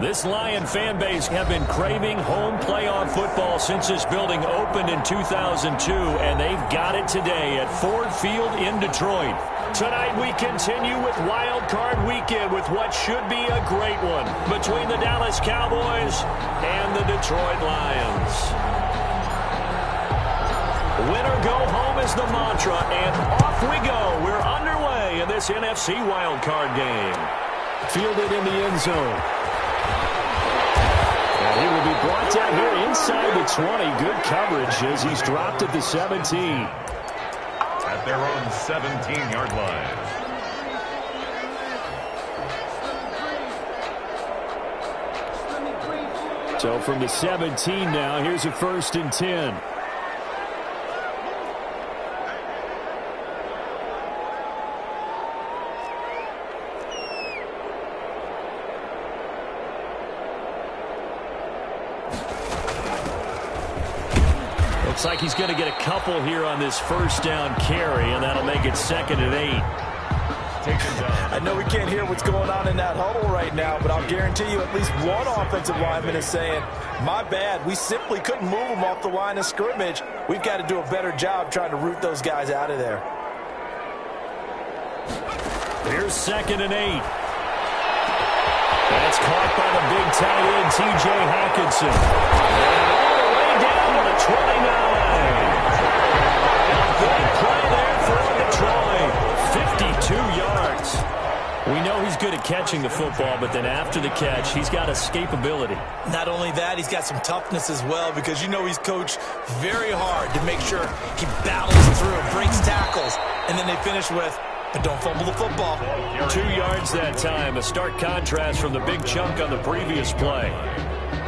This Lion fan base have been craving home playoff football since this building opened in 2002, and they've got it today at Ford Field in Detroit. Tonight we continue with Wild Card Weekend with what should be a great one between the Dallas Cowboys and the Detroit Lions. Winner go home is the mantra, and off we go. We're underway in this NFC Wild Card game. Fielded in the end zone. And he will be brought down here inside the 20. Good coverage as he's dropped at the 17. At their own 17-yard line. So from the 17 now, here's a 1st and 10. Looks like he's going to get a couple here on this 1st down carry, and that'll make it 2nd and 8. I know we can't hear what's going on in that huddle right now, but I'll guarantee you at least one offensive lineman is saying, my bad, we simply couldn't move them off the line of scrimmage. We've got to do a better job trying to root those guys out of there. Here's 2nd and 8. That's caught by the big tight end, T.J. Hawkinson. And all the way down to the 29. A big play there for Detroit. 52 yards. We know he's good at catching the football, but then after the catch, he's got escapability. Not only that, he's got some toughness as well, because you know he's coached very hard to make sure he battles through, breaks tackles, and then they finish with, but don't fumble the football. 2 yards that time, a stark contrast from the big chunk on the previous play.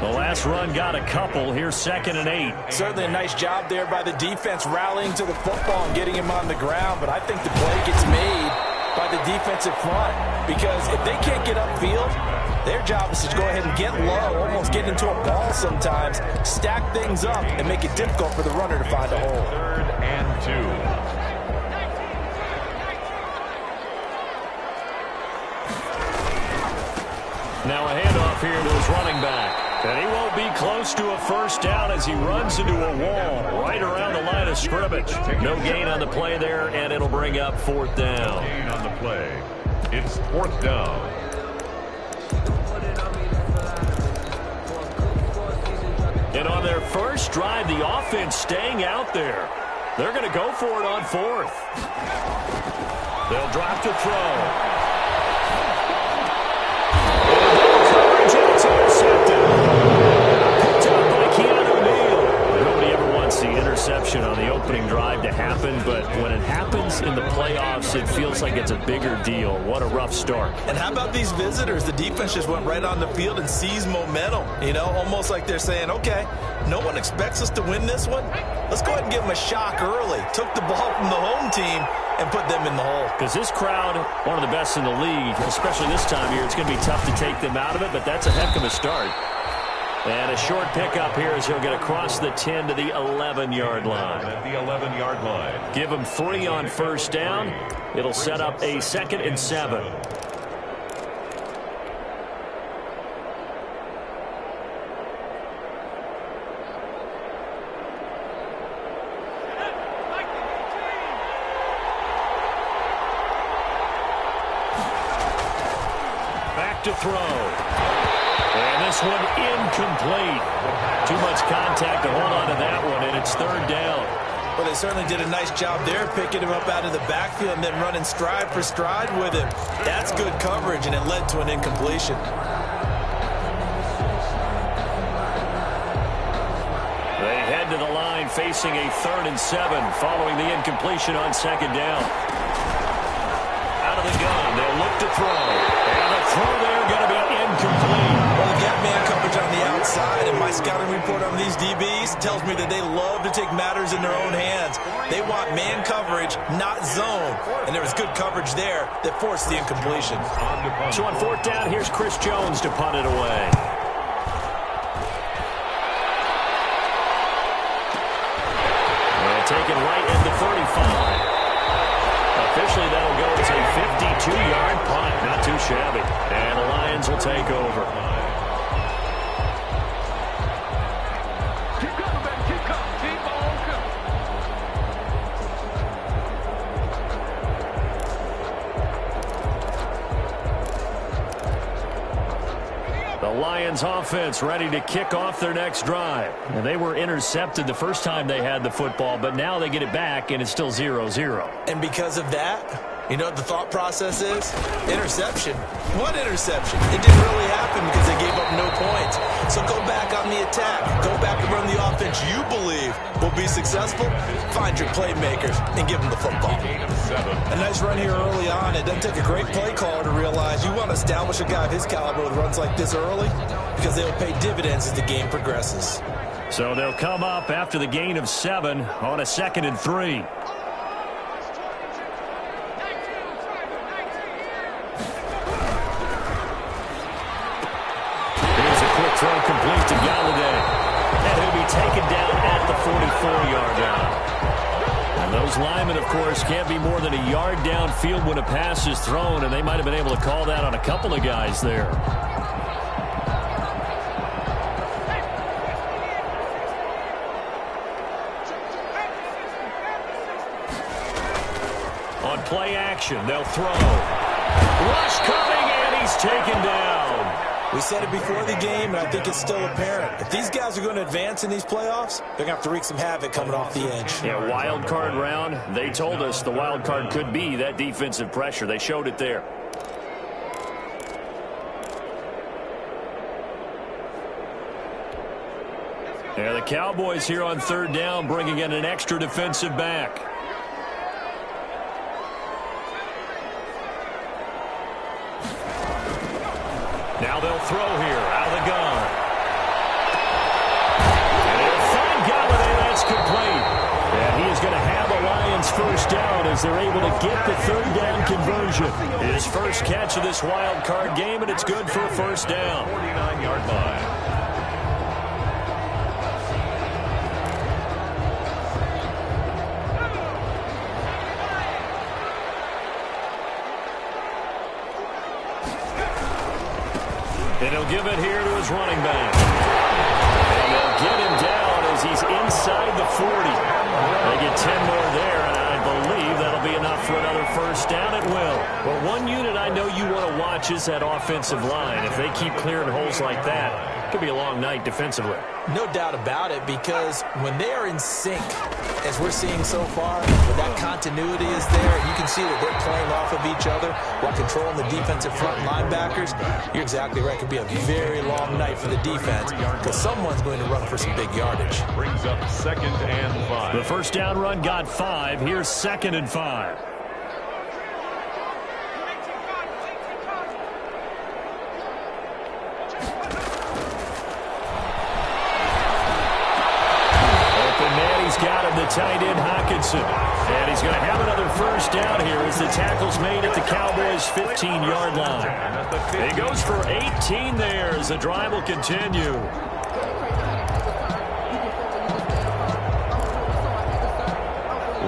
The last run got a couple. Here's 2nd and 8. Certainly a nice job there by the defense rallying to the football and getting him on the ground, but I think the play gets made by the defensive front, because if they can't get upfield, their job is to go ahead and get low, almost get into a ball sometimes, stack things up, and make it difficult for the runner to find a hole. 3rd and 2. Now a handoff here to his running back. And he won't be close to a 1st down as he runs into a wall right around the line of scrimmage. No gain on the play there, and it'll bring up 4th down. Gain on the play. It's 4th down. And on their first drive, the offense staying out there. They're going to go for it on 4th. They'll drop to throw. The interception on the opening drive to happen, but when it happens in the playoffs, it feels like it's a bigger deal. What a rough start. And how about these visitors? The defense just went right on the field and seized momentum, you know, almost like they're saying, okay, no one expects us to win this one. Let's go ahead and give them a shock early. Took the ball from the home team and put them in the hole. Because this crowd, one of the best in the league, especially this time of year, it's going to be tough to take them out of it, but that's a heck of a start. And a short pickup here as he'll get across the 10 to the 11-yard line. At the 11-yard line. Give him 3 on 1st down. It'll set up a 2nd and 7. Back to throw. And this one incomplete. Too much contact to hold on to that one, and it's 3rd down. Well, they certainly did a nice job there, picking him up out of the backfield and then running stride for stride with him. That's good coverage, and it led to an incompletion. They head to the line facing a 3rd and 7 following the incompletion on 2nd down. Out of the gun, they'll look to throw. And the throw there going to be incomplete. Well, they got man coverage on the outside, and my scouting report on these DBs tells me that they love to take matters in their own hands. They want man coverage, not zone. And there was good coverage there that forced the incompletion. So on 4th down, here's Chris Jones to punt it away. And taken right at the 35. Officially, that'll go as a 52-yard punt. Not too shabby. And the Lions will take over. The Lions offense ready to kick off their next drive. And they were intercepted the first time they had the football, but now they get it back, and it's still 0-0. And because of that, you know what the thought process is? Interception. What interception? It didn't really happen because they gave up no points. So go back on the attack. Go back and run the offense you believe will be successful. Find your playmakers and give them the football. A nice run here early on. It doesn't take a great play caller to realize you want to establish a guy of his caliber with runs like this early because they will pay dividends as the game progresses. So they'll come up after the gain of 7 on a 2nd and 3. Throw complete to Galladay. And he'll be taken down at the 44-yard line. And those linemen, of course, can't be more than a yard downfield when a pass is thrown, and they might have been able to call that on a couple of guys there. On play action, they'll throw. Rush coming, and he's taken down. We said it before the game, and I think it's still apparent. If these guys are going to advance in these playoffs, they're going to have to wreak some havoc coming off the edge. Yeah, wild card round. They told us the wild card could be that defensive pressure. They showed it there. Yeah, the Cowboys here on 3rd down, bringing in an extra defensive back. Now they'll throw here, out of the gun. And they'll find Galladay, that's complete. And he is going to have a Lions first down as they're able to get the 3rd down conversion. His first catch of this wild card game, and it's good for a first down. 49-yard line. And he'll give it here to his running back. And they'll get him down as he's inside the 40. They get 10 more there, and I believe that'll be enough for another first down. It will. Well, one unit I know you want to watch is that offensive line. If they keep clearing holes like that, it could be a long night defensively. No doubt about it, because when they are in sync, as we're seeing so far, when that continuity is there, and you can see that they're playing off of each other while controlling the defensive front linebackers, you're exactly right. It could be a very long night for the defense because someone's going to run for some big yardage. Brings up 2nd and 5. The first down run got 5. Here's 2nd and 5. Got him, the tight end Hawkinson. And he's going to have another first down here as the tackle's made at the Cowboys' 15-yard line. He goes for 18 there as the drive will continue.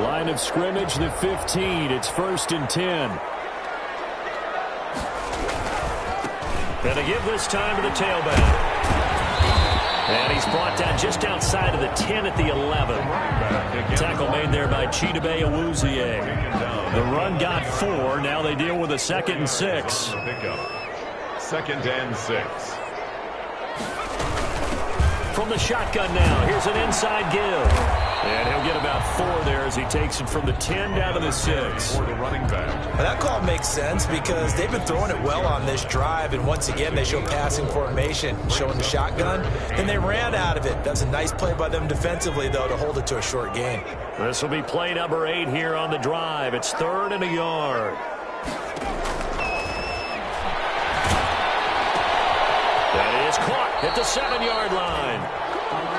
Line of scrimmage, the 15. It's 1st and 10. Going to give this time to the tailback. And he's brought down just outside of the 10 at the 11. Tackle made there by Chidobe Awuzie. The run got 4. Now they deal with a 2nd and 6. 2nd and 6. From the shotgun now, here's an inside give. And he'll get about 4 there as he takes it from the 10 down to the 6. For the running back. Now that call makes sense because they've been throwing it well on this drive, and once again they show passing formation, showing the shotgun, and they ran out of it. That's a nice play by them defensively, though, to hold it to a short gain. This will be play number 8 here on the drive. It's 3rd and a yard. That is caught at the 7-yard line.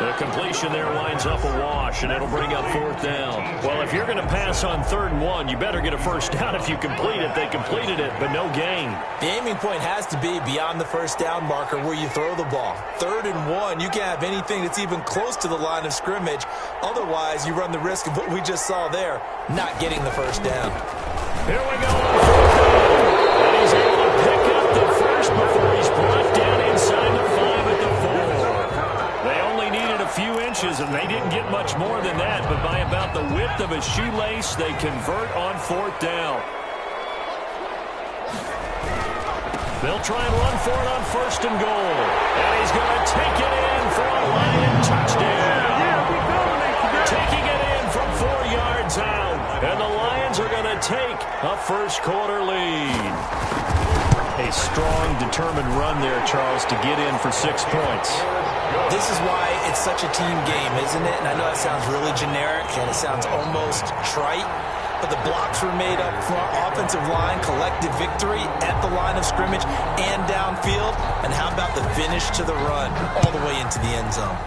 The completion there winds up a wash, and it'll bring up 4th down. Well, if you're going to pass on 3rd and 1, you better get a first down if you complete it. They completed it, but no gain. The aiming point has to be beyond the first down marker where you throw the ball. 3rd and 1, you can't have anything that's even close to the line of scrimmage. Otherwise, you run the risk of what we just saw there, not getting the first down. Here we go on 4th down. And he's able to pick up the first before he's brought down inside the 5 at the 4. They only needed a few inches, and they didn't get much more than that, but by about the width of a shoelace, they convert on 4th down. They'll try and run for it on 1st and goal. And he's going to take it in for a Lion touchdown. Taking it in from 4 yards out. And the Lions are going to take a first-quarter lead. A strong, determined run there, Charles, to get in for 6 points. This is why it's such a team game, isn't it? And I know that sounds really generic, and it sounds almost trite. But the blocks were made up front, offensive line, collective victory at the line of scrimmage and downfield. And how about the finish to the run all the way into the end zone?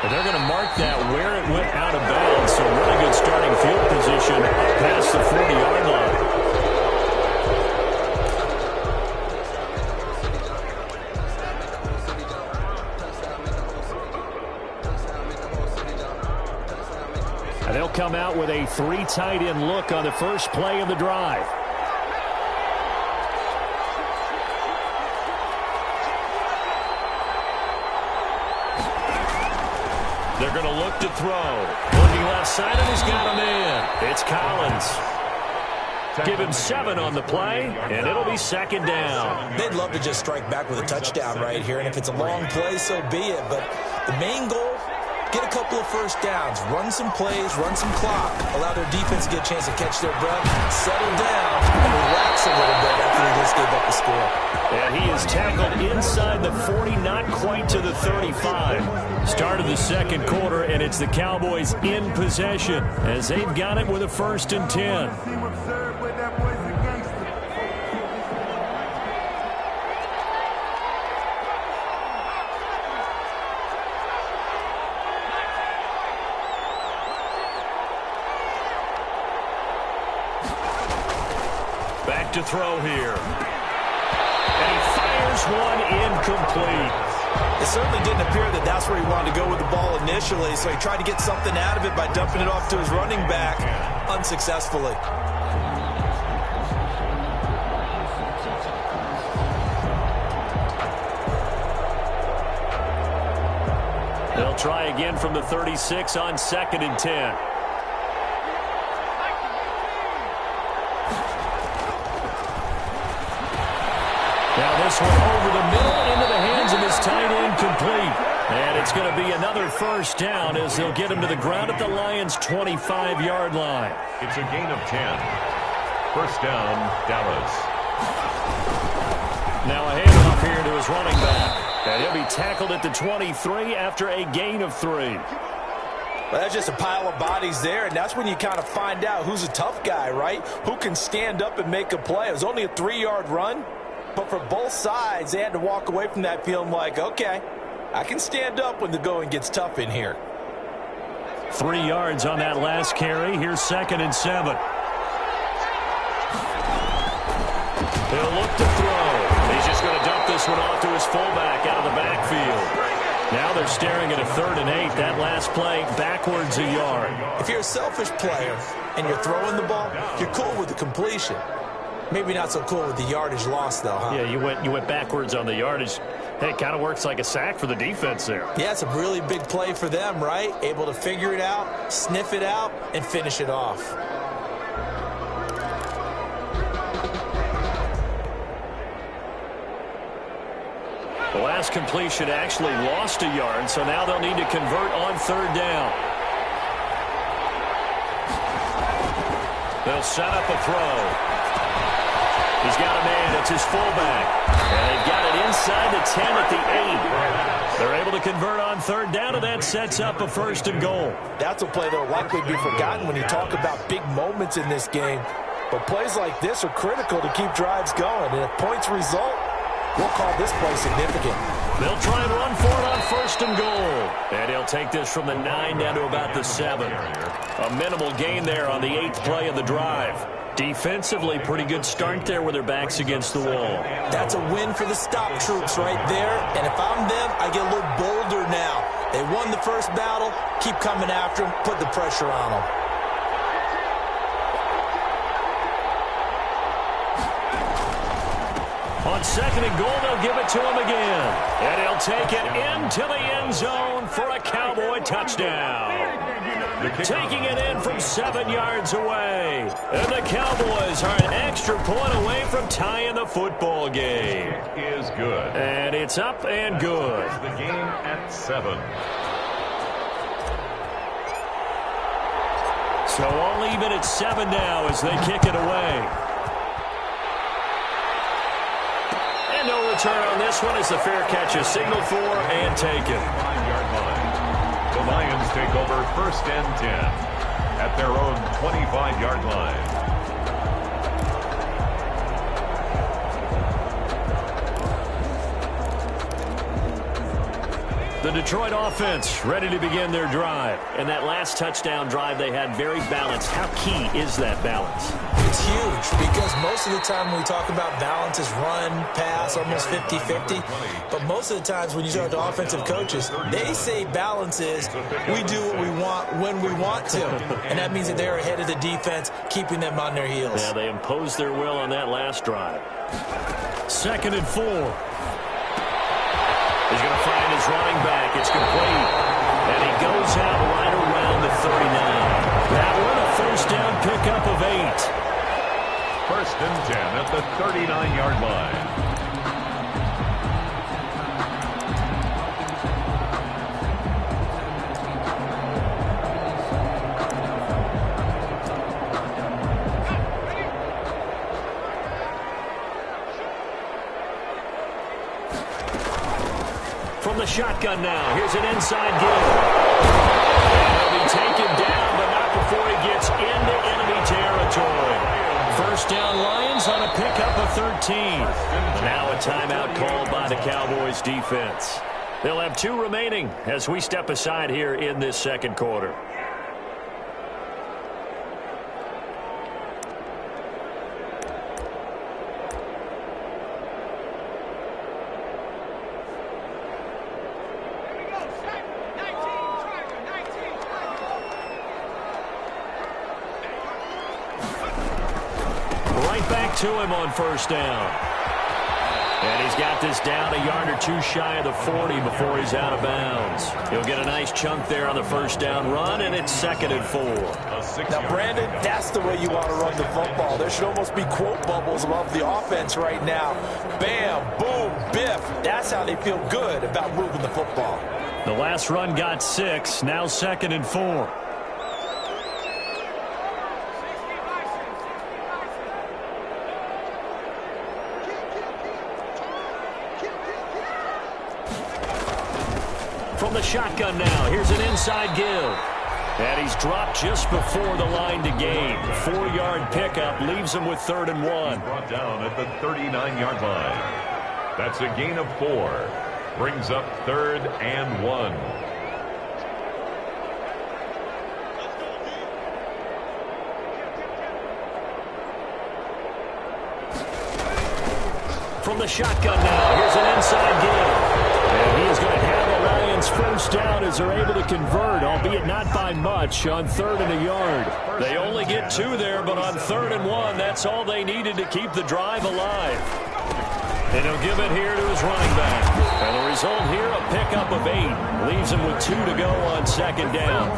And they're going to mark that where it went out of bounds. So really good starting field position past the 40-yard line. And they'll come out with a 3 tight end look on the first play of the drive. They're going to look to throw. Looking left side, and he's got him in. It's Collins. Give him 7 on the play, and it'll be 2nd down. They'd love to just strike back with a touchdown right here, and if it's a long play, so be it. But the main goal, get a couple of first downs, run some plays, run some clock, allow their defense to get a chance to catch their breath, settle down, and relax a little bit after they just gave up the score. And he is tackled inside the 40, not quite to the 35. Start of the 2nd quarter, and it's the Cowboys in possession as they've got it with a 1st and 10. Back to throw here. And he fires one incomplete. It certainly didn't appear that that's where he wanted to go with the ball initially, so he tried to get something out of it by dumping it off to his running back unsuccessfully. They'll try again from the 36 on 2nd and 10. Now this one over the middle into the hands of his tight end, complete. And it's going to be another 1st down as they'll get him to the ground at the Lions' 25-yard line. It's a gain of 10. 1st down, Dallas. Now a handoff here to his running back. And he'll be tackled at the 23 after a gain of 3. Well, that's just a pile of bodies there, and that's when you kind of find out who's a tough guy, right? Who can stand up and make a play. It was only a 3-yard run, but for both sides, they had to walk away from that feeling like, okay, I can stand up when the going gets tough in here. 3 yards on that last carry. Here's 2nd and 7. He'll look to throw. He's just going to dump this one off to his fullback out of the backfield. Now they're staring at a 3rd and 8. That last play backwards a yard. If you're a selfish player and you're throwing the ball, you're cool with the completion. Maybe not so cool with the yardage loss, though, huh? Yeah, you went backwards on the yardage. Hey, it kind of works like a sack for the defense there. Yeah, it's a really big play for them, right? Able to figure it out, sniff it out, and finish it off. The last completion actually lost a yard, so now they'll need to convert on 3rd down. They'll set up a throw. He's got a man. It's his fullback. And they've got it inside the 10 at the 8. They're able to convert on 3rd down, and that sets up a 1st and goal. That's a play that will likely be forgotten when you talk about big moments in this game. But plays like this are critical to keep drives going. And if points result, we'll call this play significant. They'll try and run for it on 1st and goal. And he'll take this from the 9 down to about the 7. A minimal gain there on the 8th play of the drive. Defensively, pretty good start there with their backs against the wall. That's a win for the stop troops right there. And if I'm them, I get a little bolder now. They won the first battle. Keep coming after them. Put the pressure on them. On second and goal, they'll give it to him again. And he'll take it into the end zone for a Cowboy touchdown. Taking it in from 7 yards away. And the Cowboys are an extra point away from tying the football game. It is good. And it's up and good. The game at 7. So all even at 7 now as they kick it away. And no return on this one as the fair catch is signaled for and taken. 5-yard line. The Lions take over 1st and 10 at their own 25-yard line. The Detroit offense ready to begin their drive. And that last touchdown drive they had very balanced. How key is that balance? It's huge because most of the time when we talk about balance is run, pass, almost 50-50. But most of the times when you talk to offensive coaches, they say balance is we do what we want when we want to. And that means that they're ahead of the defense, keeping them on their heels. Yeah, they imposed their will on that last drive. 2nd and 4. He's going to find his running back. It's complete. And he goes out right around the 39. That one a 1st down pickup of 8. 1st and 10 at the 39-yard line. From the shotgun now. Here's an inside give. He'll be taken down, but not before he gets into enemy territory. 1st down Lions on a pickup of 13. Now a timeout called by the Cowboys defense. They'll have 2 remaining as we step aside here in this 2nd quarter. To him on 1st down. And he's got this down a yard or 2 shy of the 40 before he's out of bounds. He'll get a nice chunk there on the 1st down run, and it's 2nd and 4. Now, Brandon, that's the way you want to run the football. There should almost be quote bubbles above the offense right now. Bam, boom, biff. That's how they feel good about moving the football. The last run got 6. Now 2nd and 4. From the shotgun now, here's an inside give. And he's dropped just before the line to gain. 4-yard pickup leaves him with 3rd and 1. Brought down at the 39-yard line. That's a gain of 4. Brings up 3rd and 1. From the shotgun now, here's an inside give. And he is going to have the Lions 1st down as they're able to convert, albeit not by much, on 3rd and a yard. They only get 2 there, but on 3rd and 1, that's all they needed to keep the drive alive. And he'll give it here to his running back. And the result here, a pickup of 8. Leaves him with 2 to go on 2nd down.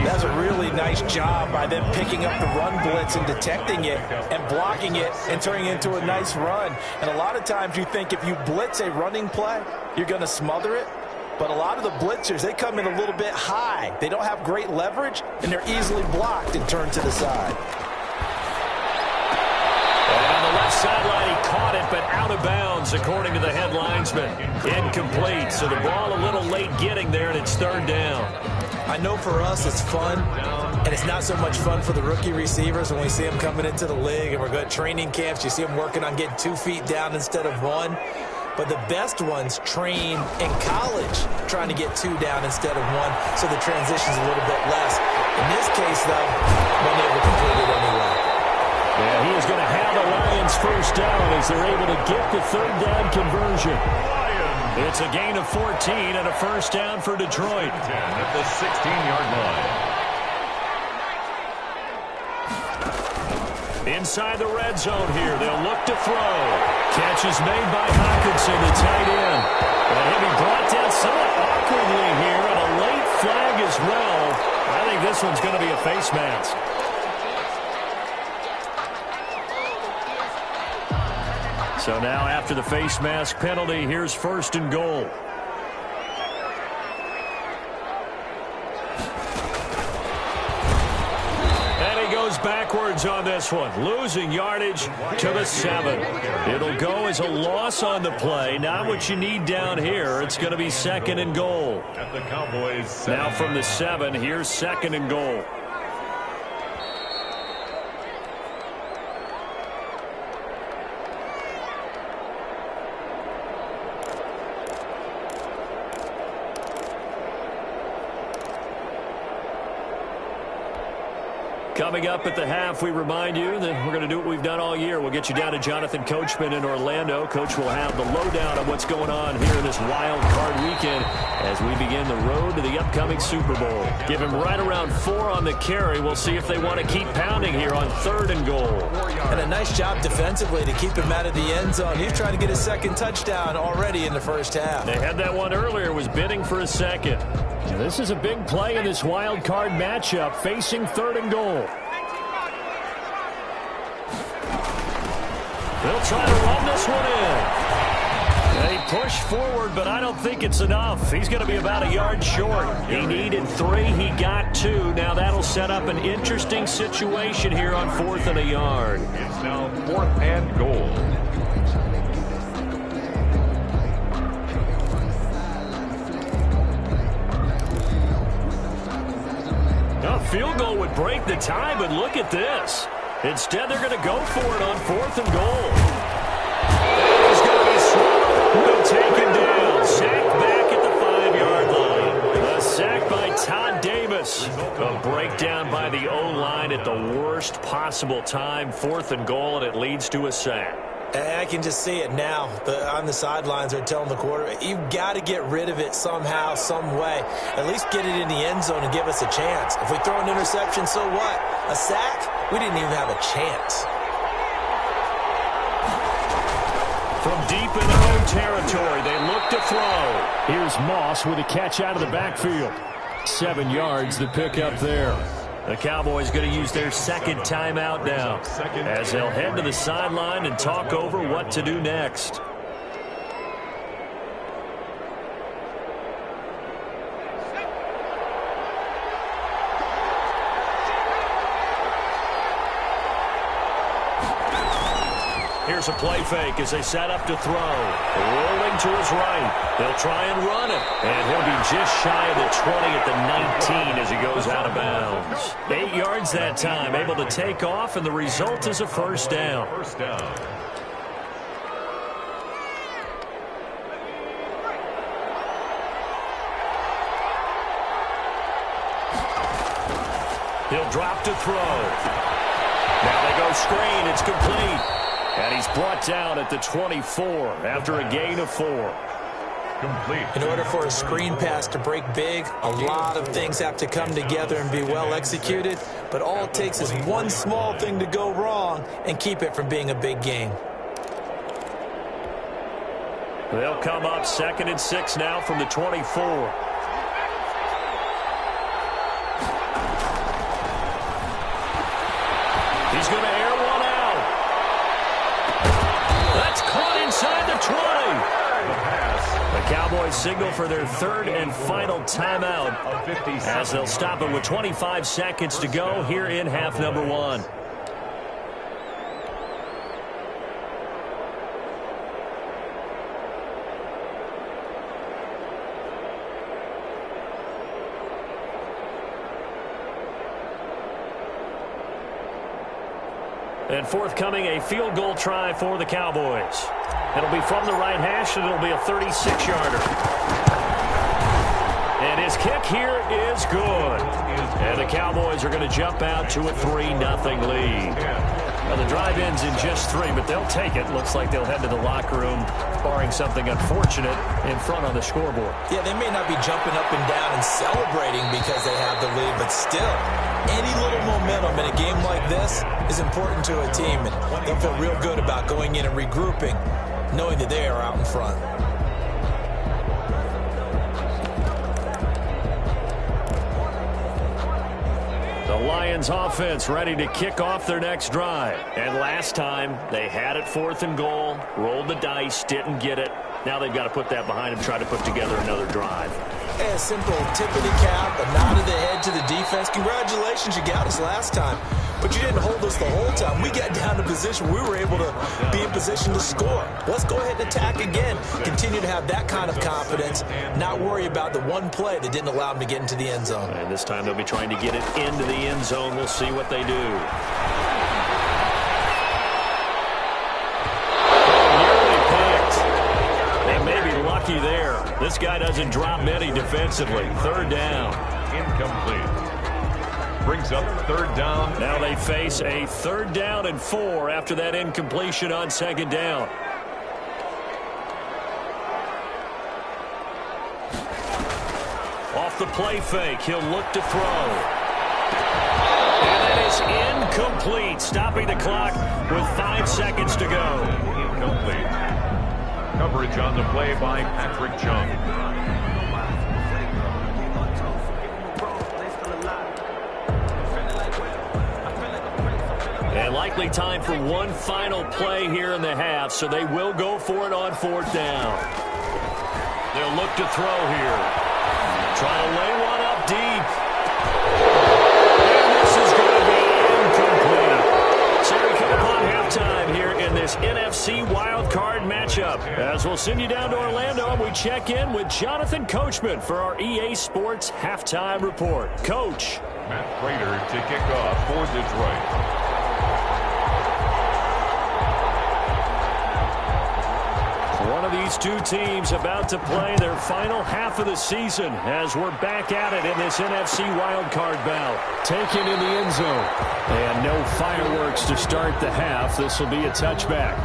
That's a really nice job by them picking up the run blitz and detecting it and blocking it and turning it into a nice run. And a lot of times you think if you blitz a running play, you're going to smother it. But a lot of the blitzers, they come in a little bit high. They don't have great leverage, and they're easily blocked and turned to the side. And on the left sideline, he caught it, but out of bounds, according to the head linesman. Incomplete, so the ball a little late getting there, and it's 3rd down. I know for us it's fun, and it's not so much fun for the rookie receivers when we see them coming into the league, and we're going to training camps. You see them working on getting 2 feet down instead of 1. But the best ones train in college trying to get 2 down instead of 1, so the transition's a little bit less. In this case, though, we'll never complete it anyway. Yeah, he is going to have the Lions 1st down as they're able to get the 3rd down conversion. It's a gain of 14 and a 1st down for Detroit. 10 at the 16-yard line. Inside the red zone here. They'll look to throw. Catch is made by Hawkinson, the tight end. And he'll be brought down somewhat awkwardly here, and a late flag as well. I think this one's going to be a face mask. So now after the face mask penalty, here's 1st and goal. Backwards on this one, losing yardage to the 7. It'll go as a loss on the play. Not what you need down here. It's going to be 2nd and goal. At the Cowboys. Now from the 7, here's 2nd and goal. Coming up at the half, we remind you that we're going to do what we've done all year. We'll get you down to Jonathan Coachman in Orlando. Coach will have the lowdown on what's going on here in this wild card weekend as we begin the road to the upcoming Super Bowl. Give him right around 4 on the carry. We'll see if they want to keep pounding here on 3rd and goal. And a nice job defensively to keep him out of the end zone. He's trying to get a 2nd touchdown already in the 1st half. They had that one earlier, was bidding for a 2nd. And this is a big play in this wild card matchup, facing 3rd and goal. They'll try to run this one in. They push forward, but I don't think it's enough. He's going to be about a yard short. He needed 3. He got 2. Now that'll set up an interesting situation here on 4th and a yard. It's now 4th and goal. A field goal would break the tie, but look at this. Instead, they're going to go for it on 4th and goal. He's going to be swallowed. Taken down. Sacked back at the 5-yard line. A sack by Todd Davis. A breakdown by the O-line at the worst possible time. 4th and goal, and it leads to a sack. I can just see it now. On the sidelines, they're telling the quarterback, you've got to get rid of it somehow, some way. At least get it in the end zone and give us a chance. If we throw an interception, so what? A sack? We didn't even have a chance. From deep in their own territory, they look to throw. Here's Moss with a catch out of the backfield. 7 yards, the pickup there. The Cowboys going to use their 2nd timeout now as they'll head to the sideline and talk over what to do next. Here's a play fake as they set up to throw. Rolling to his right. They'll try and run it. And he'll be just shy of the 20 at the 19 as he goes out of bounds. 8 yards that time. Able to take off, and the result is a 1st down. 1st down. He'll drop to throw. Now they go screen. It's complete. And he's brought down at the 24 after a gain of 4. Complete. In order for a screen pass to break big, a lot of things have to come together and be well executed. But all it takes is one small thing to go wrong and keep it from being a big game. They'll come up 2nd and 6 now from the 24. He's going to air one out. That's caught inside the 20. The Cowboys signal for their 3rd and final timeout as they'll stop it with 25 seconds to go here in half number 1. And forthcoming, a field goal try for the Cowboys. It'll be from the right hash, and it'll be a 36-yarder. And his kick here is good. And the Cowboys are going to jump out to a 3-0 lead. Well, the drive ends in just 3, but they'll take it. Looks like they'll head to the locker room, barring something unfortunate in front on the scoreboard. Yeah, they may not be jumping up and down and celebrating because they have the lead, but still, any little momentum in a game like this is important to a team, and they'll feel real good about going in and regrouping, knowing that they are out in front. The Lions offense ready to kick off their next drive. And last time, they had it 4th and goal, rolled the dice, didn't get it. Now they've got to put that behind them, try to put together another drive. Hey, a simple tip of the cap, a nod of the head to the defense. Congratulations, you got us last time. But you didn't hold us the whole time. We got down to position. We were able to be in position to score. Let's go ahead and attack again. Continue to have that kind of confidence. Not worry about the one play that didn't allow them to get into the end zone. And this time they'll be trying to get it into the end zone. We'll see what they do. Nearly picked. They may be lucky there. This guy doesn't drop many defensively. 3rd down. Incomplete. Brings up 3rd down. Now they face a 3rd down and 4 after that incompletion on 2nd down. Off the play fake, he'll look to throw. And that is incomplete, stopping the clock with 5 seconds to go. Incomplete. Coverage on the play by Patrick Chung. And likely time for one final play here in the half, so they will go for it on 4th down. They'll look to throw here. Try to lay one up deep. And this is going to be incomplete. So we come upon halftime here in this NFC wildcard matchup. As we'll send you down to Orlando, and we check in with Jonathan Coachman for our EA Sports Halftime Report. Coach. Matt Prater to kick off for Detroit. One of these two teams about to play their final half of the season as we're back at it in this NFC wildcard bout. Taken in the end zone. And no fireworks to start the half. This will be a touchback.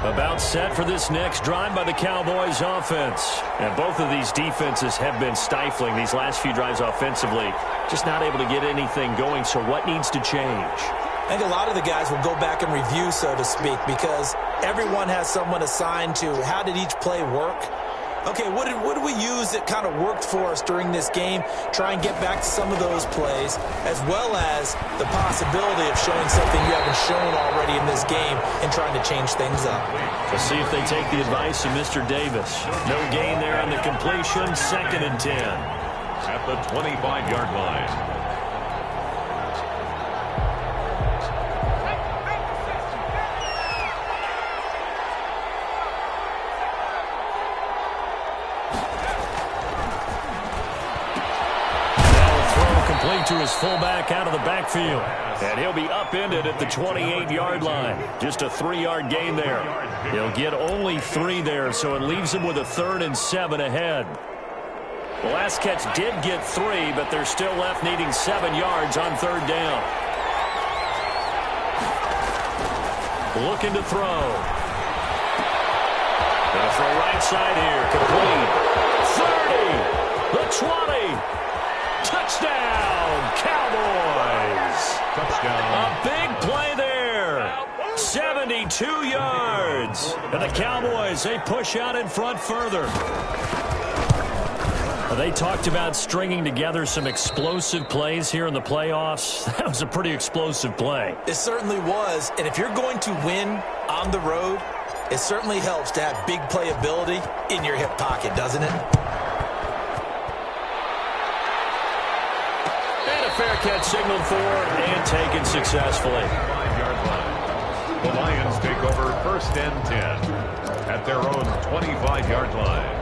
About set for this next drive by the Cowboys offense. And both of these defenses have been stifling these last few drives offensively. Just not able to get anything going, so what needs to change? I think a lot of the guys will go back and review, so to speak, because everyone has someone assigned to how did each play work. Okay, what did we use that kind of worked for us during this game? Try and get back to some of those plays, as well as the possibility of showing something you haven't shown already in this game and trying to change things up. Let's see if they take the advice of Mr. Davis. No gain there on the completion, 2nd and 10. At the 25-yard line. To his fullback out of the backfield. And he'll be upended at the 28-yard line. Just a 3-yard gain there. He'll get only 3 there, so it leaves him with a 3rd and 7 ahead. The last catch did get 3, but they're still left needing 7 yards on 3rd down. Looking to throw. Gonna throw right side here. Complete. 30. The 20. Touchdown, Cowboys. Touchdown. A big play there. 72 yards. And the Cowboys, they push out in front further. They talked about stringing together some explosive plays here in the playoffs. That was a pretty explosive play. It certainly was. And if you're going to win on the road, it certainly helps to have big playability in your hip pocket, doesn't it? Fair catch signaled for and taken successfully. 5-yard line. The Lions take over 1st and 10 at their own 25-yard line.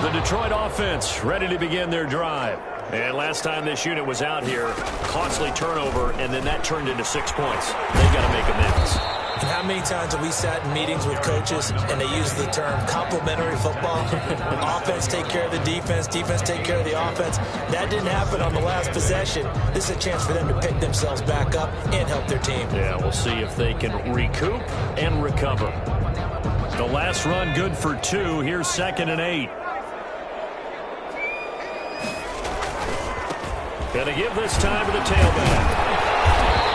The Detroit offense ready to begin their drive. And last time this unit was out here, costly turnover, and then that turned into 6 points. They've got to make amends. And how many times have we sat in meetings with coaches and they use the term complementary football? Offense take care of the defense, defense take care of the offense. That didn't happen on the last possession. This is a chance for them to pick themselves back up and help their team. Yeah, we'll see if they can recoup and recover. The last run good for 2. Here's 2nd and 8. Gonna give this time to the tailback.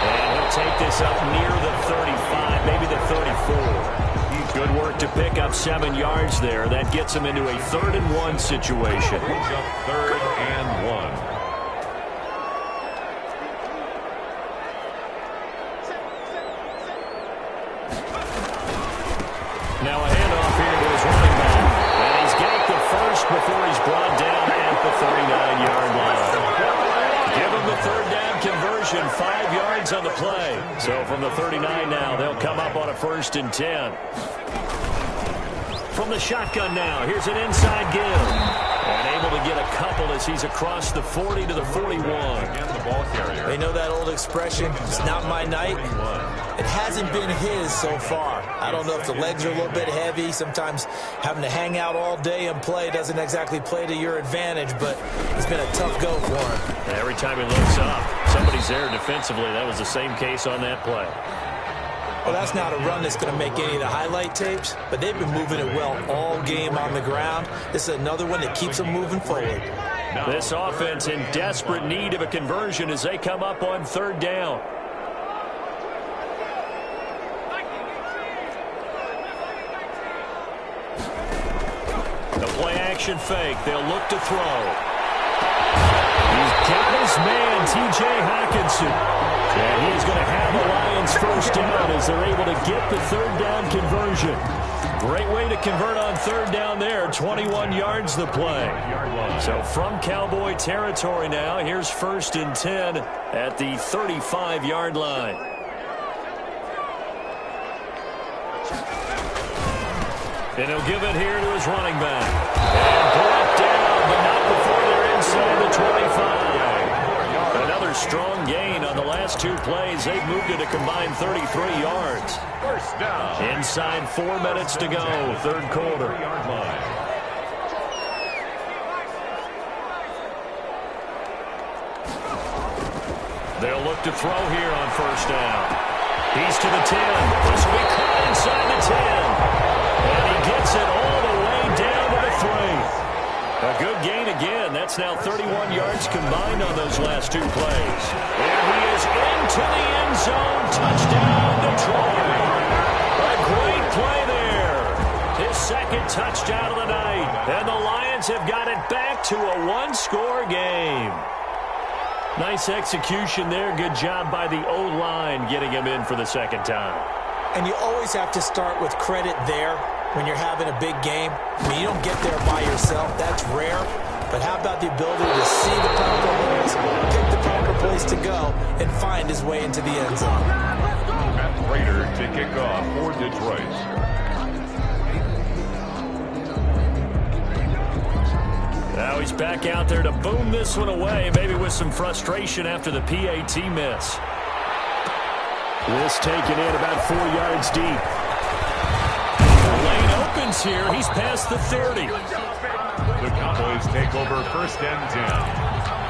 And he'll take this up near the 35, maybe the 34. Good work to pick up 7 yards there. That gets him into a 3rd and 1 situation. He's up 3rd and 1. Now a handoff here to his running back. And he's got the first before he's brought down at the 39-yard line. Give him the 3rd down conversion, 5 yards on the play. So from the 39 now, they'll come up on a 1st and 10. From the shotgun now, here's an inside give. And able to get a couple as he's across the 40 to the 41. They know that old expression, it's not my night. It hasn't been his so far. I don't know if the legs are a little bit heavy. Sometimes having to hang out all day and play doesn't exactly play to your advantage, but it's been a tough go for him. Every time he looks up, somebody's there defensively. That was the same case on that play. Well, that's not a run that's going to make any of the highlight tapes, but they've been moving it well all game on the ground. This is another one that keeps them moving forward. This offense in desperate need of a conversion as they come up on 3rd down. The play-action fake. They'll look to throw. He's got his man, T.J. Hawkinson. And he's going to have the Lions 1st down as they're able to get the 3rd down conversion. Great way to convert on 3rd down there. 21 yards the play. So from Cowboy territory now, here's 1st and 10 at the 35-yard line. And he'll give it here to his running back. And brought down, but not before they're inside the 25. Another strong gain on the last 2 plays. They've moved it a combined 33 yards. 1st down. Inside 4 minutes to go, 3rd quarter. They'll look to throw here on 1st down. He's to the 10. This will be caught inside the 10. And he gets it all the way down to the 3. A good gain again. That's now 31 yards combined on those last 2 plays. And he is into the end zone. Touchdown, Detroit. A great play there. His 2nd touchdown of the night. And the Lions have got it back to a 1-score game. Nice execution there. Good job by the O-line getting him in for the 2nd time. And you always have to start with credit there when you're having a big game. I mean, you don't get there by yourself. That's rare. But how about the ability to see the proper holes, pick the proper place to go, and find his way into the end zone? Matt Prater to kick off for Detroit. Now he's back out there to boom this one away, maybe with some frustration after the PAT miss. This taken in about 4 yards deep. Lane opens here. He's past the 30. The Cowboys take over 1st and 10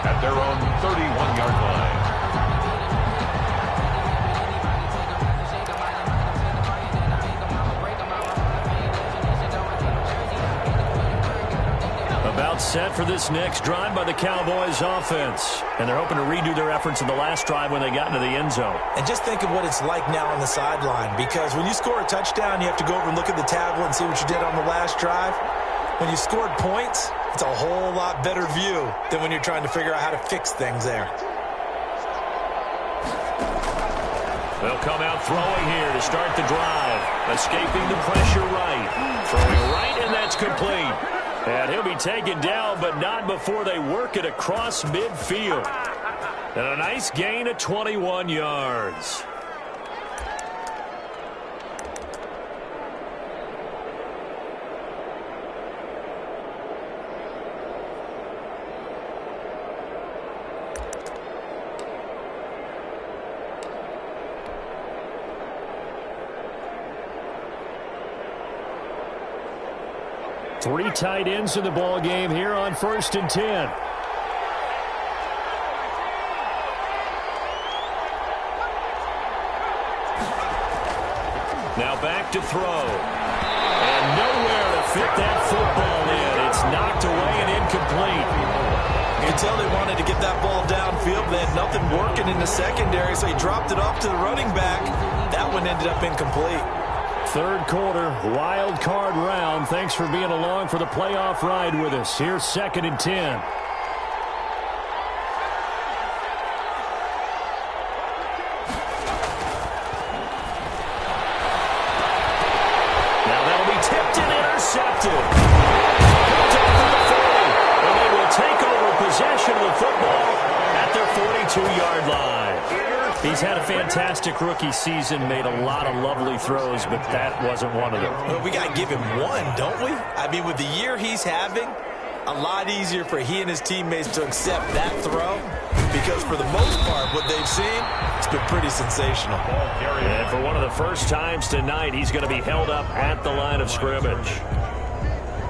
at their own 31-yard line. About set for this next drive by the Cowboys offense. And they're hoping to redo their efforts in the last drive when they got into the end zone. And just think of what it's like now on the sideline, because when you score a touchdown, you have to go over and look at the tablet and see what you did on the last drive. When you scored points, it's a whole lot better view than when you're trying to figure out how to fix things there. They'll come out throwing here to start the drive. Escaping the pressure right. Throwing right, and that's complete. And he'll be taken down, but not before they work it across midfield. And a nice gain of 21 yards. Three tight ends in the ball game here on 1st and 10. Now back to throw. And nowhere to fit that football in. It's knocked away and incomplete. You can tell they wanted to get that ball downfield. They had nothing working in the secondary, so he dropped it off to the running back. That one ended up incomplete. Third quarter, wild card round. Thanks for being along for the playoff ride with us. Here's 2nd and 10. Now that'll be tipped and intercepted. Picked up at the 40, and they will take over possession of the football at their 42-yard line. He's had a fantastic rookie season, made a lot of lovely throws, but that wasn't one of them. Well, we got to give him one, don't we? I mean, with the year he's having, a lot easier for he and his teammates to accept that throw because for the most part, what they've seen, it's been pretty sensational. And for one of the first times tonight, he's going to be held up at the line of scrimmage.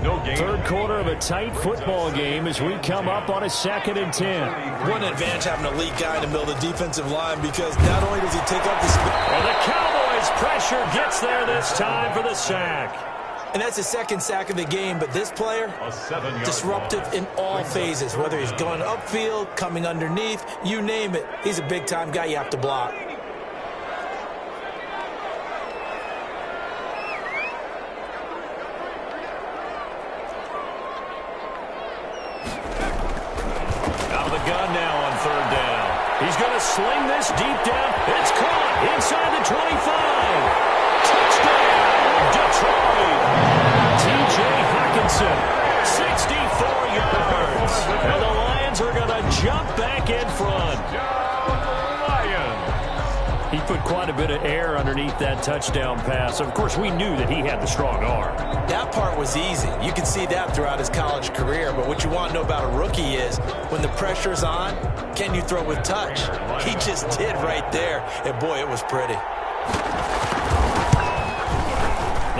No gain. Third quarter of a tight football game as we come up on a 2nd and 10. One advantage having an elite guy in the middle of the defensive line because not only does he take up the speed. And the Cowboys pressure gets there this time for the sack. And that's the second sack of the game, but this player, disruptive in all phases, whether he's going upfield, coming underneath, you name it. He's a big-time guy you have to block. He's going to sling this deep down. It's caught inside the 25. Touchdown, Detroit. T.J. Hawkinson, 64 yards. And the Lions are going to jump back in front. He put quite a bit of air underneath that touchdown pass. Of course, we knew that he had the strong arm. That part was easy. You can see that throughout his college career. But what you want to know about a rookie is when the pressure's on, can you throw with touch? He just did right there. And, boy, it was pretty.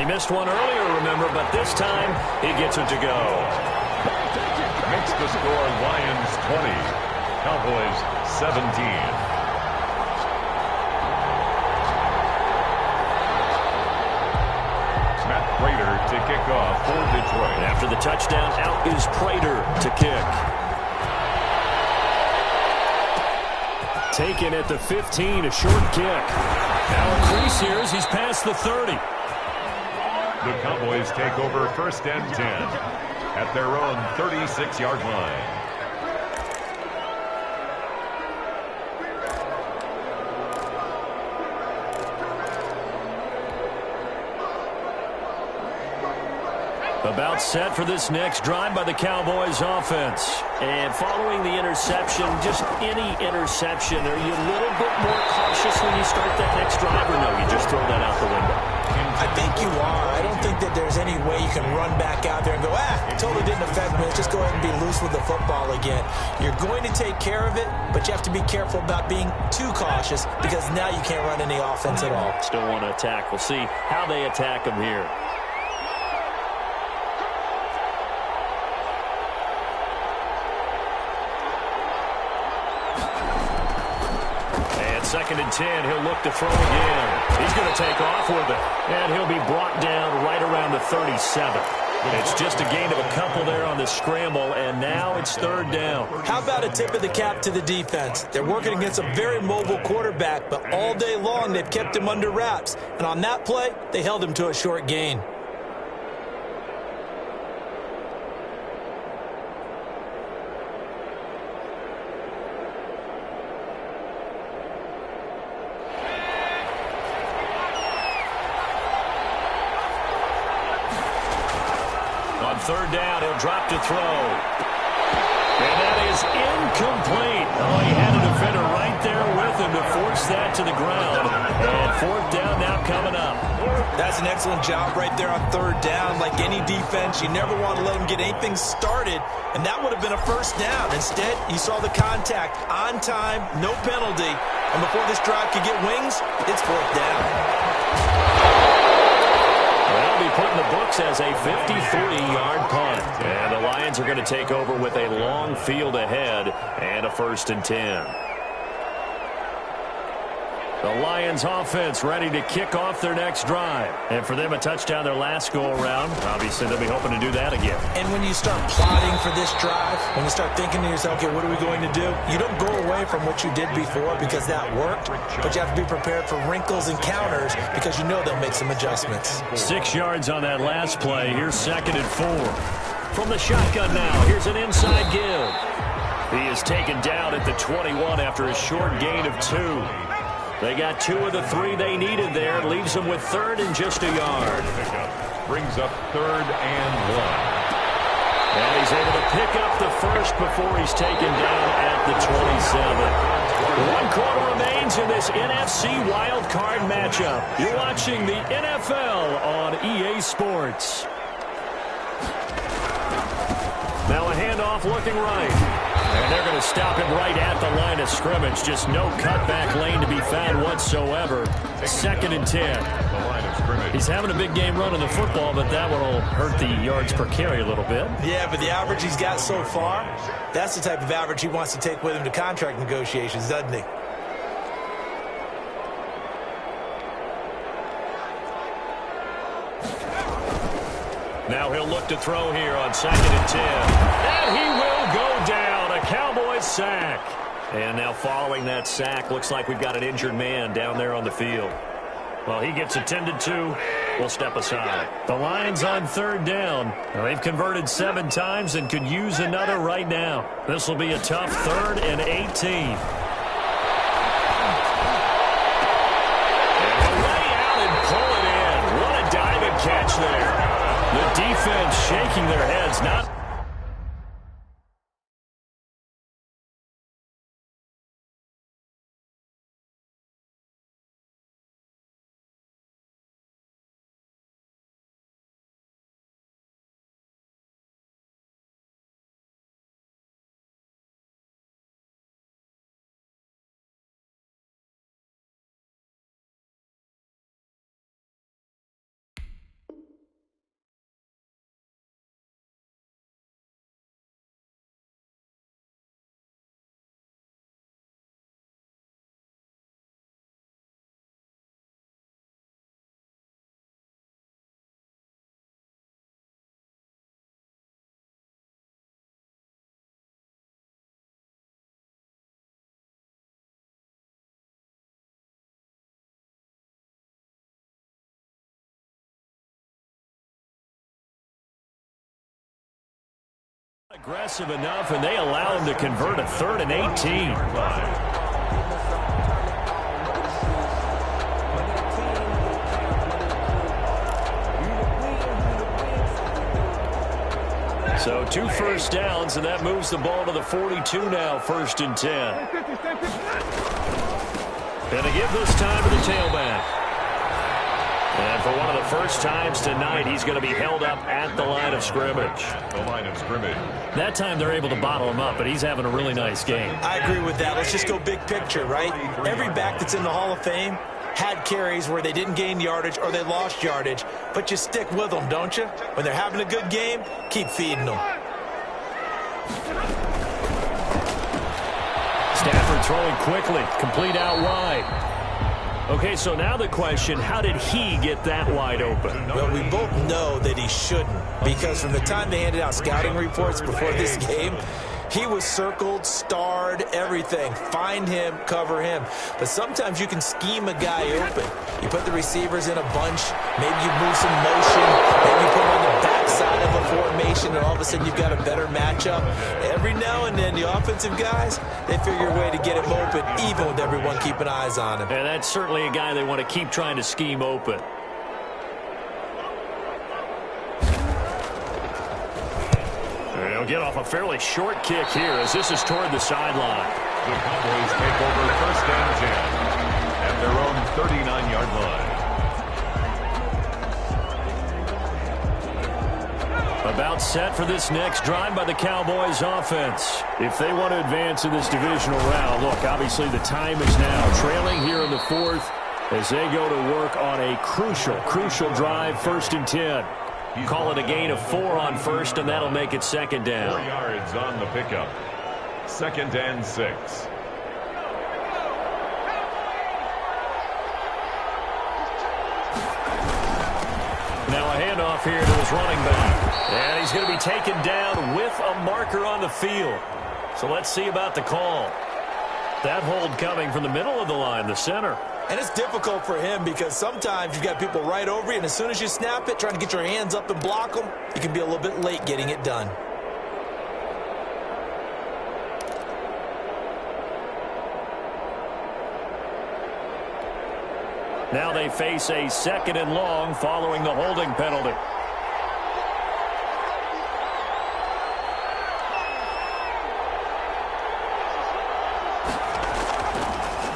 He missed one earlier, remember, but this time he gets it to go. Makes the score Lions 20, Cowboys 17. Prater to kick off for Detroit. After the touchdown, out is Prater to kick. Taken at the 15, a short kick. Now a crease here as he's past the 30. The Cowboys take over 1st and 10 at their own 36-yard line. About set for this next drive by the Cowboys offense. And following the interception, just any interception, are you a little bit more cautious when you start that next drive, or no, you just throw that out the window? I think you are. I don't think that there's any way you can run back out there and go, it totally didn't affect me. Let's just go ahead and be loose with the football again. You're going to take care of it, but you have to be careful about being too cautious because now you can't run any offense at all. Still want to attack. We'll see how they attack them here. Second and 10, he'll look to throw again. He's going to take off with it. And he'll be brought down right around the 37. It's just a gain of a couple there on the scramble, and now it's 3rd down. How about a tip of the cap to the defense? They're working against a very mobile quarterback, but all day long they've kept him under wraps. And on that play, they held him to a short gain. On 3rd down, he'll drop to throw. And that is incomplete. Oh, he had a defender right there with him to force that to the ground. And 4th down now coming up. That's an excellent job right there on 3rd down. Like any defense, you never want to let them get anything started. And that would have been a 1st down. Instead, you saw the contact on time, no penalty. And before this drive could get wings, it's 4th down. Well, be putting the book looks as a 53-yard punt. And the Lions are going to take over with a long field ahead and a 1st and 10. The Lions offense ready to kick off their next drive. And for them, a touchdown their last go-around. Obviously, they'll be hoping to do that again. And when you start plotting for this drive, when you start thinking to yourself, okay, what are we going to do? You don't go away from what you did before because that worked, but you have to be prepared for wrinkles and counters because you know they'll make some adjustments. 6 yards on that last play. Here's 2nd and 4. From the shotgun now, here's an inside give. He is taken down at the 21 after a short gain of 2. They got 2 of the 3 they needed there. Leaves them with 3rd and just a yard. Brings up 3rd and 1. And he's able to pick up the first before he's taken down at the 27. 1 quarter remains in this NFC wildcard matchup. You're watching the NFL on EA Sports. Now a handoff looking right. And they're going to stop him right at the line of scrimmage. Just no cutback lane to be found whatsoever. 2nd and 10. He's having a big game running the football, but that one will hurt the yards per carry a little bit. Yeah, but the average he's got so far, that's the type of average he wants to take with him to contract negotiations, doesn't he? Now he'll look to throw here on 2nd and 10. And he will go down. A Cowboys sack. And now following that sack, looks like we've got an injured man down there on the field. Well, he gets attended to. We'll step aside. The Lions on 3rd down. Now, they've converted 7 times and could use another right now. This will be a tough 3rd and 18. And he'll lay out and pull it in. What a diving catch there. The defense shaking their heads. Not aggressive enough, and they allow him to convert a 3rd and 18. So 2 first downs, and that moves the ball to the 42 now, 1st and 10. And to give this time to the tailback. And for one of the first times tonight, he's going to be held up at the line of scrimmage. The line of scrimmage. That time they're able to bottle him up, but he's having a really nice game. I agree with that. Let's just go big picture, right? Every back that's in the Hall of Fame had carries where they didn't gain yardage or they lost yardage, but you stick with them, don't you? When they're having a good game, keep feeding them. Stafford throwing quickly, complete out wide. Okay, so now the question, how did he get that wide open? Well, we both know that he shouldn't, because from the time they handed out scouting reports before this game, he was circled, starred, everything. Find him, cover him. But sometimes you can scheme a guy open. You put the receivers in a bunch, maybe you move some motion, maybe you put him on the backside of a formation, and all of a sudden you've got a better matchup. Every now and then, the offensive guys, they figure a way to get him open, even with everyone keeping eyes on him. And that's certainly a guy they want to keep trying to scheme open. They'll get off a fairly short kick here as this is toward the sideline. The Cowboys take over 1st and 10 at their own 39-yard line. About set for this next drive by the Cowboys offense. If they want to advance in this divisional round, look, obviously the time is now. Trailing here in the 4th as they go to work on a crucial drive, 1st and 10. Call it a gain of 4 on first, and that'll make it second down. 4 yards on the pickup. 2nd and 6. Now a handoff here to his running back. And he's going to be taken down with a marker on the field. So let's see about the call. That hold coming from the middle of the line, the center. And it's difficult for him because sometimes you've got people right over you, and as soon as you snap it, trying to get your hands up and block them, you can be a little bit late getting it done. Now they face a 2nd and long following the holding penalty.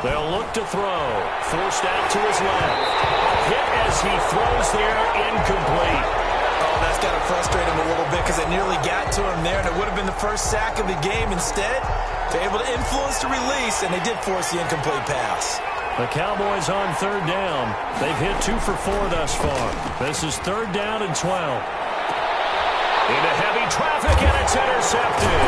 They'll look to throw. Forced out to his left. Hit as he throws there, incomplete. Oh, that's got to frustrate him a little bit because it nearly got to him there, and it would have been the first sack of the game. Instead, they're able to influence the release, and they did force the incomplete pass. The Cowboys on 3rd down. They've hit 2 for 4 thus far. This is 3rd down and 12. Into heavy traffic, and it's intercepted.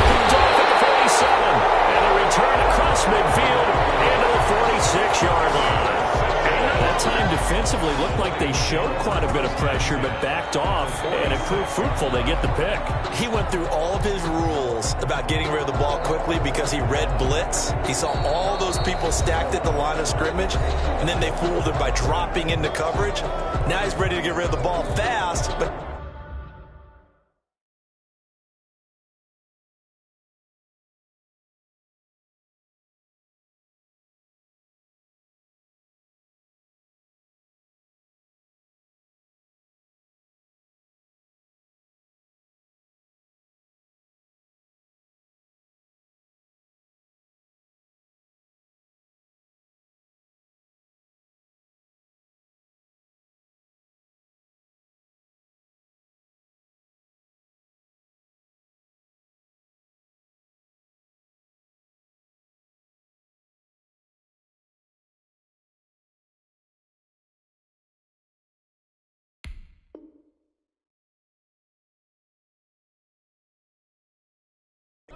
Picked off at the 47, and a return across midfield into the 46-yard line. That time defensively looked like they showed quite a bit of pressure, but backed off, and it proved fruitful. They get the pick. He went through all of his rules about getting rid of the ball quickly because he read blitz. He saw all those people stacked at the line of scrimmage, and then they fooled him by dropping into coverage. Now he's ready to get rid of the ball fast, but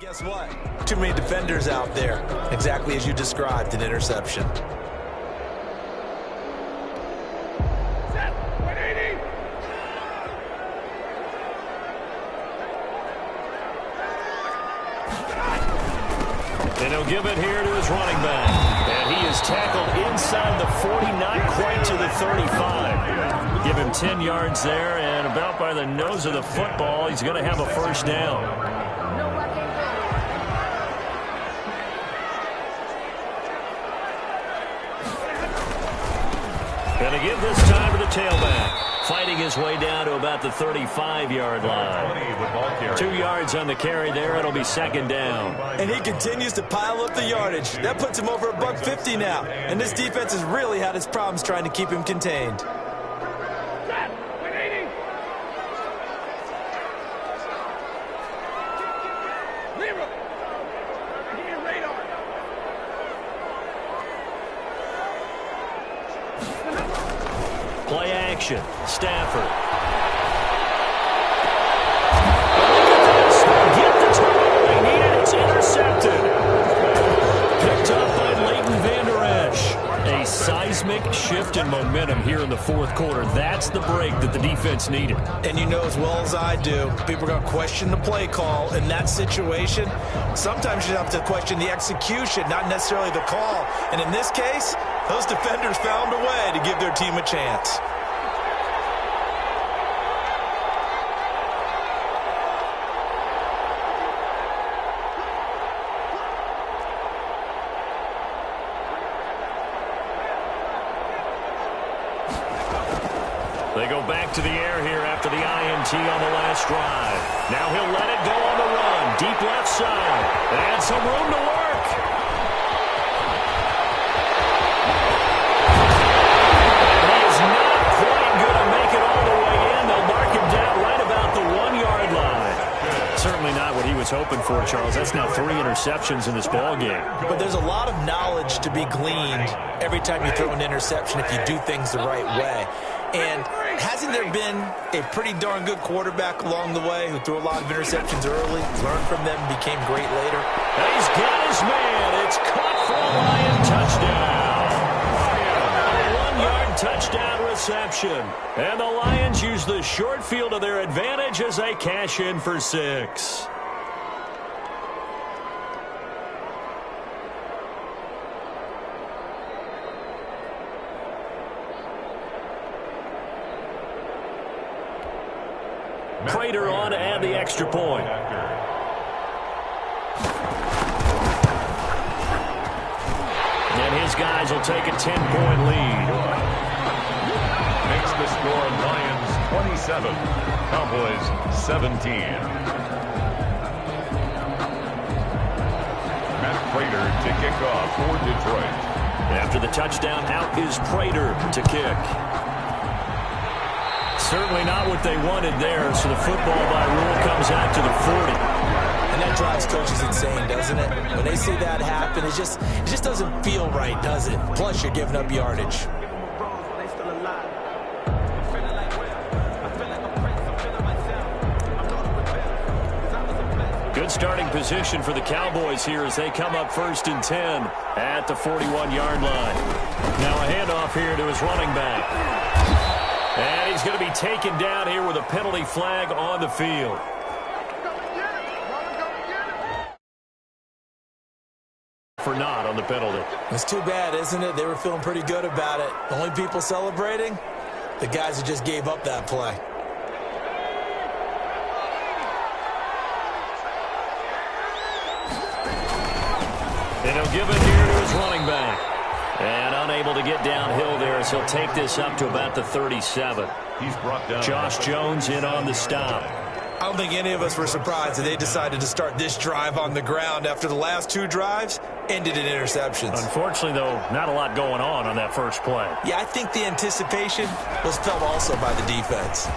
guess what? Too many defenders out there. Exactly as you described, an interception. And he'll give it here to his running back. And he is tackled inside the 40, not quite to the 35. Give him 10 yards there, and about by the nose of the football, he's going to have a first down. Going to give this time to the tailback. Fighting his way down to about the 35-yard line. 2 yards on the carry there. It'll be 2nd down. And he continues to pile up the yardage. That puts him over $150 now. And this defense has really had its problems trying to keep him contained. Play action. Stafford. Get the turnover they needed. It's intercepted. Picked up by Leighton Vander Esch. A seismic shift in momentum here in the 4th quarter. That's the break that the defense needed. And you know as well as I do, people are going to question the play call in that situation. Sometimes you have to question the execution, not necessarily the call. And in this case, those defenders found a way to give their team a chance. They go back to the air here after the INT on the last drive. Now he'll let it go on the run. Deep left side. And some room to work. He is not quite going to make it all the way in. They'll mark him down right about the 1-yard line. Certainly not what he was hoping for, Charles. That's now 3 interceptions in this ball game. But there's a lot of knowledge to be gleaned every time you throw an interception if you do things the right way. And hasn't there been a pretty darn good quarterback along the way who threw a lot of interceptions early, learned from them, and became great later? He's got his man. It's caught for a Lion touchdown. A 1-yard touchdown reception. And the Lions use the short field to their advantage as they cash in for 6. Prater on to add the extra point. And his guys will take a 10-point lead. Makes the score Lions 27, Cowboys 17. Matt Prater to kick off for Detroit. After the touchdown, out is Prater to kick. Certainly not what they wanted there, so the football by rule comes out to the 40. And that drives coaches insane, doesn't it? When they see that happen, it just doesn't feel right, does it? Plus, you're giving up yardage. Good starting position for the Cowboys here as they come up 1st and 10 at the 41-yard line. Now a handoff here to his running back. And he's going to be taken down here with a penalty flag on the field. For not on the penalty. It's too bad, isn't it? They were feeling pretty good about it. The only people celebrating, the guys who just gave up that play. And he'll give it here to his running back. And unable to get downhill there as he'll take this up to about the 37. He's brought down. Josh Jones in on the stop. I don't think any of us were surprised that they decided to start this drive on the ground after the last 2 drives ended in interceptions. Unfortunately, though, not a lot going on that first play. Yeah, I think the anticipation was felt also by the defense.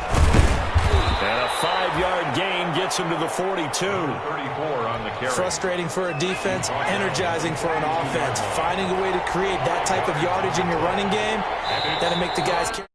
And a 5-yard gain gets him to the 42. 34 on the carry. Frustrating for a defense, energizing for an offense. Finding a way to create that type of yardage in your running game, that'll make the guys carry.